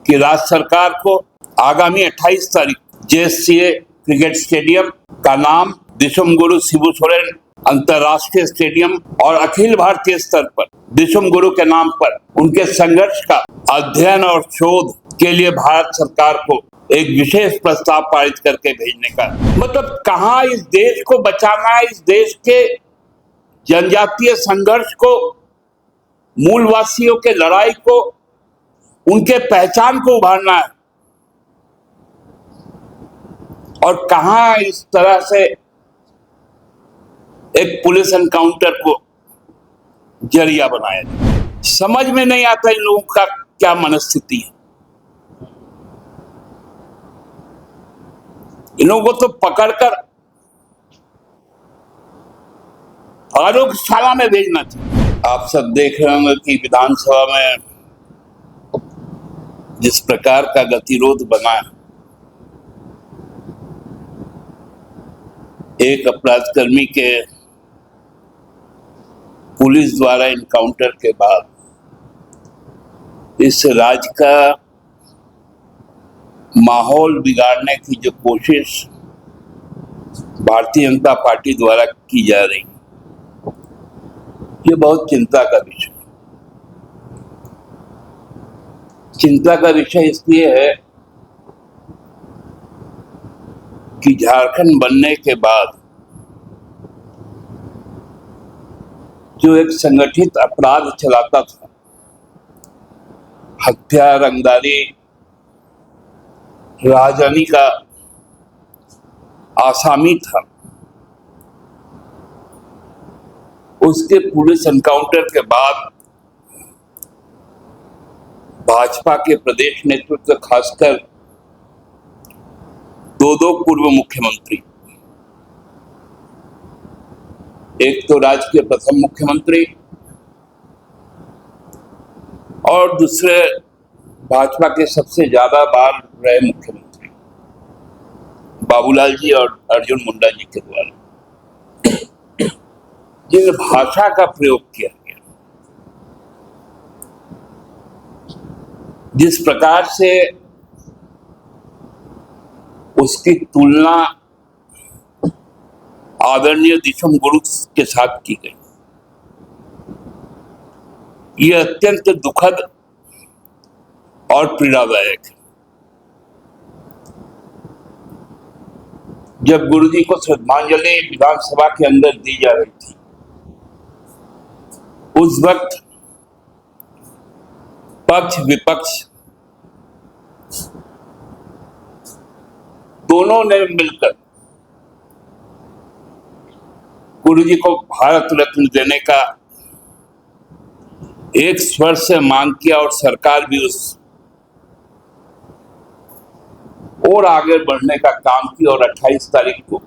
कि राज्य सरकार को आगामी 28 तारीख JSCA क्रिकेट स्टेडियम का नाम दिसुम गुरु शिबू सोरेन अंतर्राष्ट्रीय स्टेडियम और अखिल भारतीय स्तर पर दिसुम गुरु के नाम पर उनके संघर्ष का अध्ययन और शोध के लिए भारत सरकार को एक विशेष प्रस्ताव पारित करके भेजने का मतलब कहाँ इस देश को बचाना है, इस देश के जनजातीय संघर्ष को, मूलवासियों के लड़ाई को, उनके पहचान को उभारना है और कहाँ इस तरह से एक पुलिस एनकाउंटर को जरिया बनाया जाए। समझ में नहीं आता इन लोगों का क्या मनस्थिति है। इन लोगों को तो पकड़कर आरोग्यशाला में भेजना चाहिए। आप सब देख रहे होंगे कि विधानसभा में जिस प्रकार का गतिरोध बना है, एक अपराधकर्मी के पुलिस द्वारा इनकाउंटर के बाद इस राज्य का माहौल बिगाड़ने की जो कोशिश भारतीय जनता पार्टी द्वारा की जा रही है, ये बहुत चिंता का विषय। चिंता का विषय इसलिए है कि झारखंड बनने के बाद जो एक संगठित अपराध चलाता था, हत्या, रंगदारी, राजधानी का आसामी था, उसके पुलिस एनकाउंटर के बाद भाजपा के प्रदेश नेतृत्व, खासकर दो पूर्व मुख्यमंत्री, एक तो राज्य के प्रथम मुख्यमंत्री और दूसरे भाजपा के सबसे ज्यादा बार रहे मुख्यमंत्री बाबूलाल जी और अर्जुन मुंडा जी के द्वारा जिस भाषा का प्रयोग किया गया, जिस प्रकार से उसकी तुलना आदरणीय दिसुम गुरु के साथ की गई, यह अत्यंत दुखद और पीड़ादायक है। जब गुरुजी को श्रद्धांजलि विधानसभा के अंदर दी जा रही थी, उस वक्त पक्ष विपक्ष दोनों ने मिलकर गुरुजी को भारत रत्न देने का एक स्वर से मांग किया और सरकार भी उस और आगे बढ़ने का काम किया और 28 तारीख को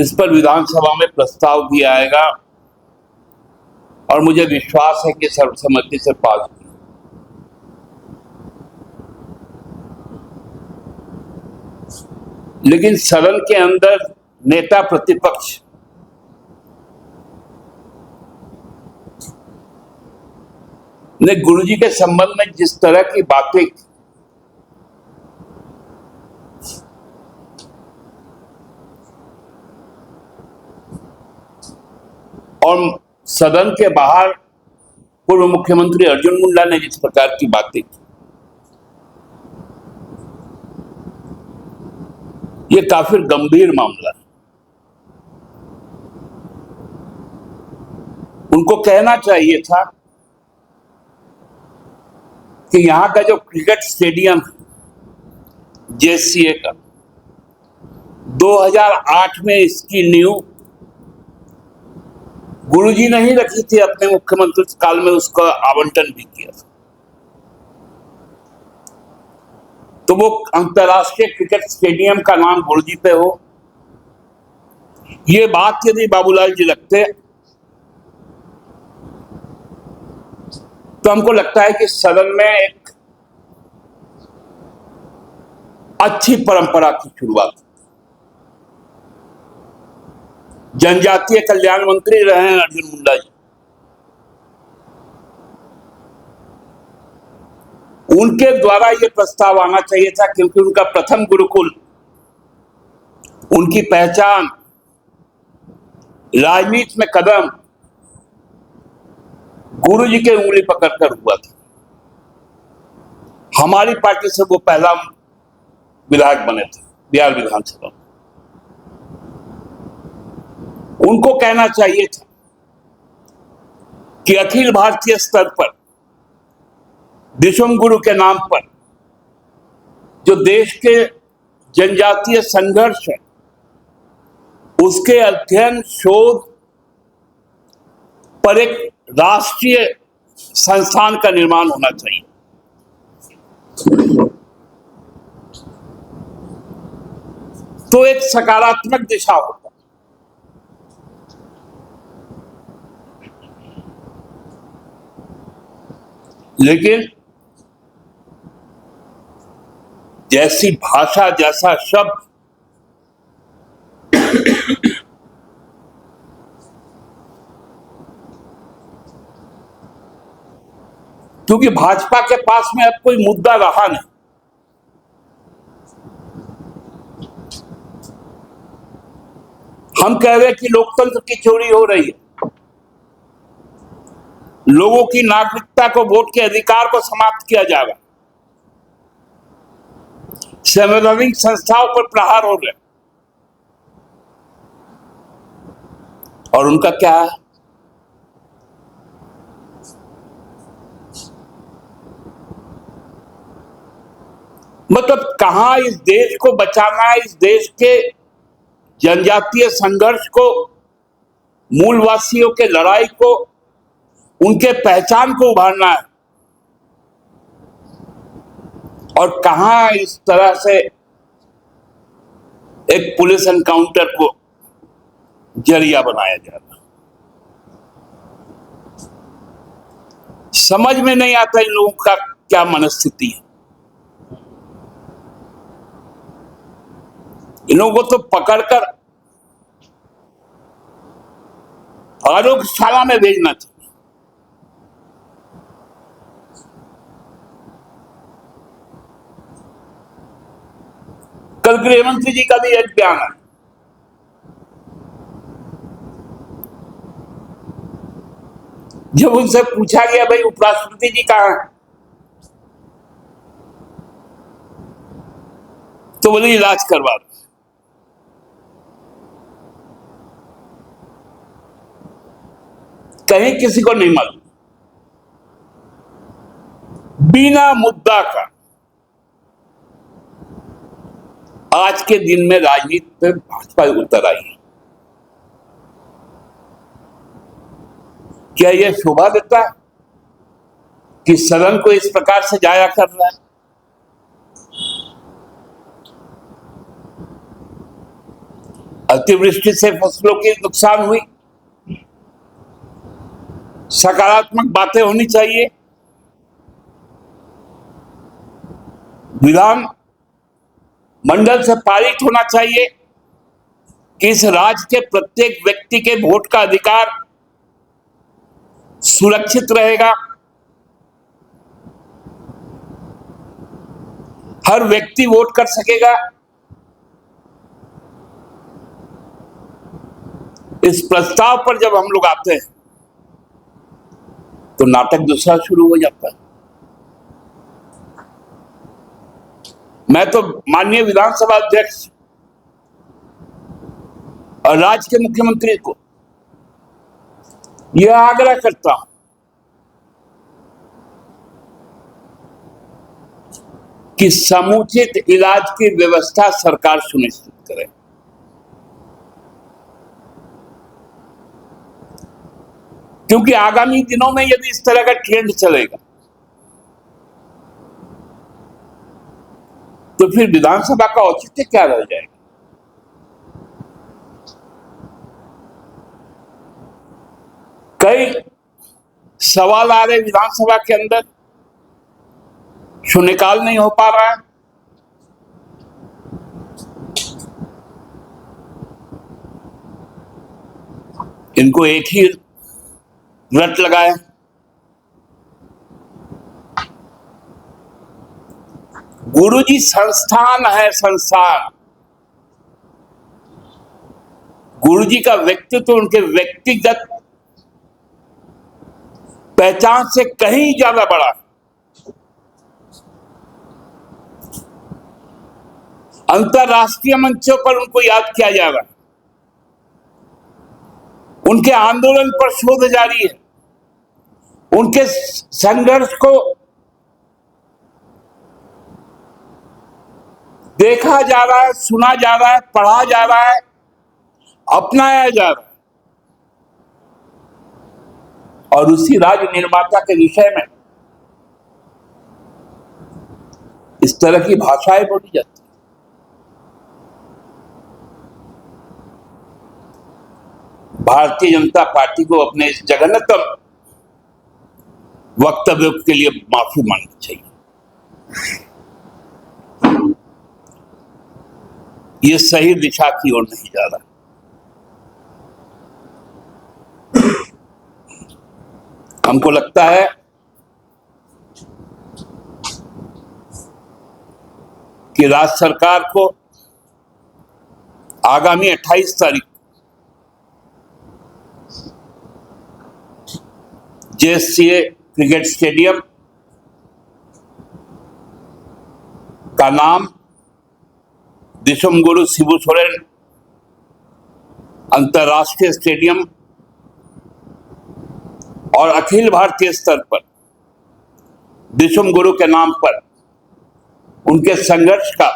इस पर विधानसभा में प्रस्ताव भी आएगा और मुझे विश्वास है कि सर्वसम्मति से पास होगा। लेकिन सदन के अंदर नेता प्रतिपक्ष ने गुरुजी के संबंध में जिस तरह की बातें और सदन के बाहर पूर्व मुख्यमंत्री अर्जुन मुंडा ने जिस प्रकार की बातें की, ये काफी गंभीर मामला है। उनको कहना चाहिए था कि यहां का जो क्रिकेट स्टेडियम है JSCA का, 2008 में इसकी नींव गुरुजी ने ही रखी थी, अपने मुख्यमंत्री काल में उसका आवंटन भी किया था। तो वो अंतर्राष्ट्रीय क्रिकेट स्टेडियम का नाम गुरुजी पे हो, ये बात यदि बाबूलाल जी रखते तो हमको लगता है कि सदन में एक अच्छी परंपरा की शुरुआत। जनजातीय कल्याण मंत्री रहे हैं अर्जुन मुंडा जी, उनके द्वारा यह प्रस्ताव आना चाहिए था, क्योंकि उनका प्रथम गुरुकुल, उनकी पहचान, राजनीति में कदम गुरु जी के उंगली पकड़कर हुआ था। हमारी पार्टी से वो पहला विधायक बने थे बिहार विधानसभा। उनको कहना चाहिए था कि अखिल भारतीय स्तर पर दिसुम गुरु के नाम पर जो देश के जनजातीय संघर्ष है, उसके अध्ययन शोध पर एक राष्ट्रीय संस्थान का निर्माण होना चाहिए। तो एक सकारात्मक दिशा होता। लेकिन जैसी भाषा, जैसा शब्द, क्योंकि भाजपा के पास में अब कोई मुद्दा रहा नहीं। हम कह रहे हैं कि लोकतंत्र की चोरी हो रही है, लोगों की नागरिकता को, वोट के अधिकार को समाप्त किया जा रहा है, संवैधानिक संस्थाओं पर प्रहार हो रहे, और उनका क्या है? मतलब कहां इस देश को बचाना है, इस देश के जनजातीय संघर्ष को, मूलवासियों के लड़ाई को, उनके पहचान को उभारना है, और कहां इस तरह से एक पुलिस एनकाउंटर को जरिया बनाया जा रहा। समझ में नहीं आता इन लोगों का क्या मनस्थिति है। इन लोगों को तो पकड़कर आरोग्यशाला में भेजना चाहिए। कल गृह मंत्री जी का भी एक बयान है, जब उनसे पूछा गया भाई उपराष्ट्रपति जी कहां हैं, तो बोले इलाज करवा रहे। कहीं किसी को नहीं मालूम, बिना मुद्दा का आज के दिन में राजनीति पे भाजपा उतर आई है। क्या यह शोभा देता है कि सदन को इस प्रकार से जाया कर रहा है? अतिवृष्टि से फसलों की नुकसान हुई, सकारात्मक बातें होनी चाहिए। विधान मंडल से पारित होना चाहिए कि इस राज्य के प्रत्येक व्यक्ति के वोट का अधिकार सुरक्षित रहेगा, हर व्यक्ति वोट कर सकेगा। इस प्रस्ताव पर जब हम लोग आते हैं तो नाटक दूसरा शुरू हो जाता है। मैं तो माननीय विधानसभा अध्यक्ष और राज्य के मुख्यमंत्री को यह आग्रह करता हूं कि समुचित इलाज की व्यवस्था सरकार सुनिश्चित करे। क्योंकि आगामी दिनों में यदि इस तरह का ट्रेंड चलेगा तो फिर विधानसभा का औचित्य क्या रह जाएगा? कई सवाल आ रहे विधानसभा के अंदर, शून्यकाल नहीं हो पा रहा है। इनको एक ही रट लगाए गुरुजी संस्थान है, संस्थान। गुरुजी का व्यक्तित्व उनके व्यक्तिगत पहचान से कहीं ज्यादा बड़ा है। अंतरराष्ट्रीय मंचों पर उनको याद किया जा रहा है। उनके आंदोलन पर शोध जारी है। उनके संघर्ष को देखा जा रहा है, सुना जा रहा है, पढ़ा जा रहा है, अपनाया जा रहा है। और उसी राज्य निर्माता के विषय में इस तरह की भाषाएं बोली जाती है। भारतीय जनता पार्टी को अपने इस जघन्यतम वक्तव्य के लिए माफी मांगनी चाहिए। ये सही दिशा की ओर नहीं जा रहा। हमको लगता है कि राज्य सरकार को आगामी 28 तारीख जेएससीए क्रिकेट स्टेडियम का नाम दिसुम गुरु शिबू सोरेन अंतरराष्ट्रीय स्टेडियम और अखिल भारतीय स्तर पर दिसुम गुरु के नाम पर उनके संघर्ष का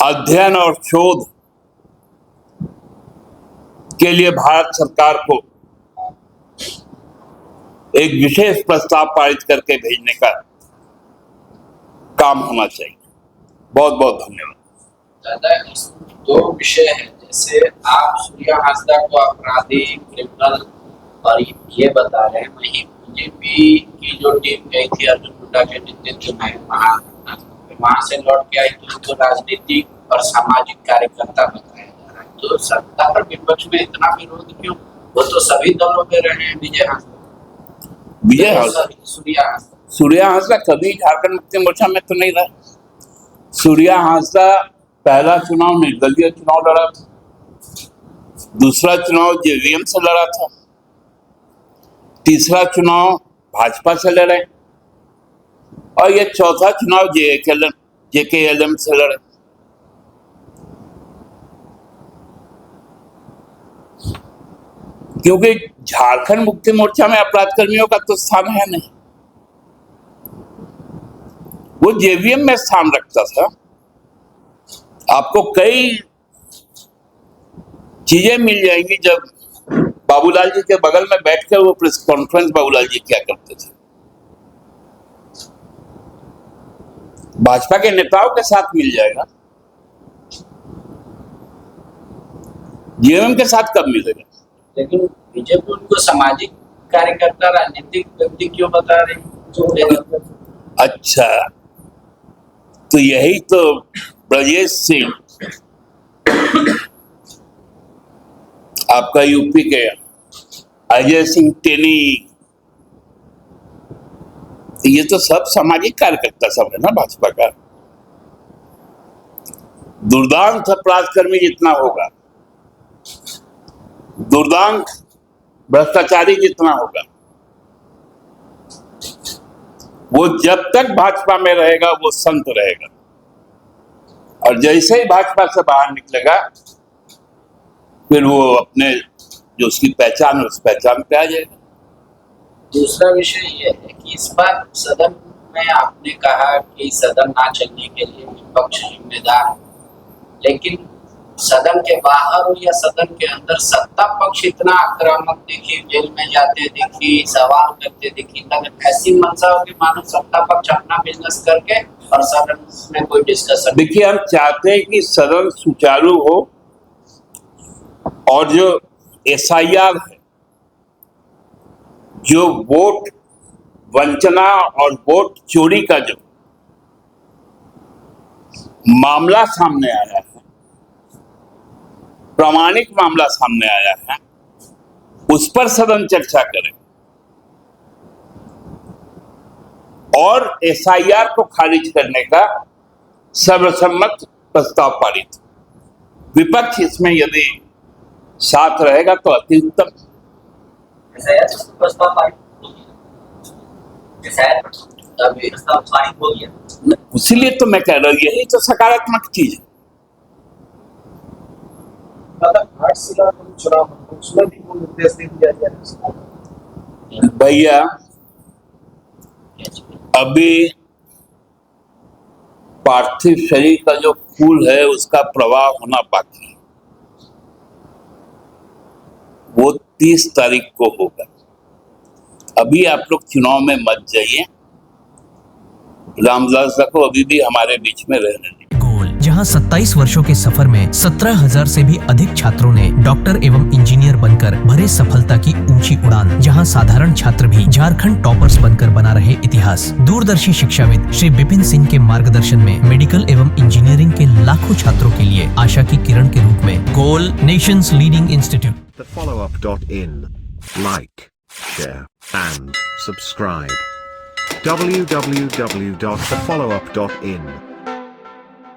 अध्ययन और शोध के लिए भारत सरकार को एक विशेष प्रस्ताव पारित करके भेजने का काम होना चाहिए। बहुत बहुत धन्यवाद। दादा, दो विषय है, जैसे आप सूर्या हांसदा को अपराधी, क्रिमिनल और ये बता रहे हैं, वहीं बीजेपी की जो टीम गई थी अर्जुन मुंडा के नेतृत्व में वहां से लौट के आई तो उनको राजनीतिक और सामाजिक कार्यकर्ता बताया जा रहा है। तो सत्ता पर विपक्ष में इतना विरोध क्यों? वो तो सभी दलों में रहे हैं। सूर्या हांसदा कभी झारखंड मुक्ति मोर्चा में तो नहीं रहा। सूर्या हांसदा पहला चुनाव निर्दलीय चुनाव लड़ा था, दूसरा चुनाव जेवीएम से लड़ा था, तीसरा चुनाव भाजपा से लड़े और ये चौथा चुनाव जेकेएलएम से लड़े। क्योंकि झारखंड मुक्ति मोर्चा में अपराध कर्मियों का तो स्थान है नहीं, वो जेवीएम में स्थान रखता था। आपको कई चीजें मिल जाएंगी जब बाबूलाल जी के बगल में बैठकर वो प्रेस कॉन्फ्रेंस बाबूलाल जी क्या करते थे। भाजपा के नेताओं के साथ मिल जाएगा, जेएमएम के साथ कब मिलेगा? लेकिन बीजेपी उनको सामाजिक कार्यकर्ता, राजनीतिक व्यक्ति क्यों बता रही? अच्छा, तो यही तो ब्रजेश सिंह आपका यूपी के अजय सिंह टेनी, ये तो सब सामाजिक कार्यकर्ता सब है ना भाजपा का। दुर्दांत अपराधकर्मी जितना होगा, दुर्दांत भ्रष्टाचारी जितना होगा, वो जब तक भाजपा में रहेगा वो संत रहेगा, और जैसे ही भाजपा से बाहर निकलेगा फिर वो अपने जो उसकी पहचान है उस पहचान पे आ जाएगा। दूसरा विषय ये है कि इस बार सदन में आपने कहा कि सदन ना चलने के लिए विपक्ष जिम्मेदार है, लेकिन सदन के बाहर या सदन के अंदर सत्ता पक्ष इतना आक्रामक दिखी, जेल में जाते दिखी, सवाल करते दिखी। ऐसी मंशा होगी मानो सत्ता पक्ष अपना बिजनेस करके और सदन में कोई डिस्कशन। देखिए, हम चाहते हैं कि सदन सुचारू हो और जो एसआईआर है, जो वोट वंचना और वोट चोरी का जो मामला सामने आया है, प्रामाणिक मामला सामने आया है, उस पर सदन चर्चा करे। और एसआईआर को खारिज करने का सर्वसम्मत प्रस्ताव पारित। विपक्ष इसमें यदि साथ रहेगा तो अति उत्तम। प्रस्ताव पारित हो गया, इसीलिए तो मैं कह रहा हूँ यही तो सकारात्मक चीज है। उसमें भी कोई निर्देश दे दिया जाए। भैया अभी पार्थिव शरीर का जो फूल है उसका प्रवाह होना बाकी है, वो 30 तारीख को होगा। अभी आप लोग चुनाव में मत जाइए, रामदास को अभी भी हमारे बीच में रहने दें। गोल, जहां 27 वर्षों के सफर में 17,000 से भी अधिक छात्रों ने डॉक्टर एवं इंजीनियर बनकर भरे सफलता की ऊंची उड़ान, जहां साधारण छात्र भी झारखंड टॉपर्स बनकर बना रहे इतिहास। दूरदर्शी शिक्षाविद श्री विपिन सिंह के मार्गदर्शन में मेडिकल एवं इंजीनियरिंग के लाखों छात्रों के लिए आशा की किरण के रूप में गोल, nation's leading institute. thefollowup.in. Like, share, and subscribe. www.thefollowup.in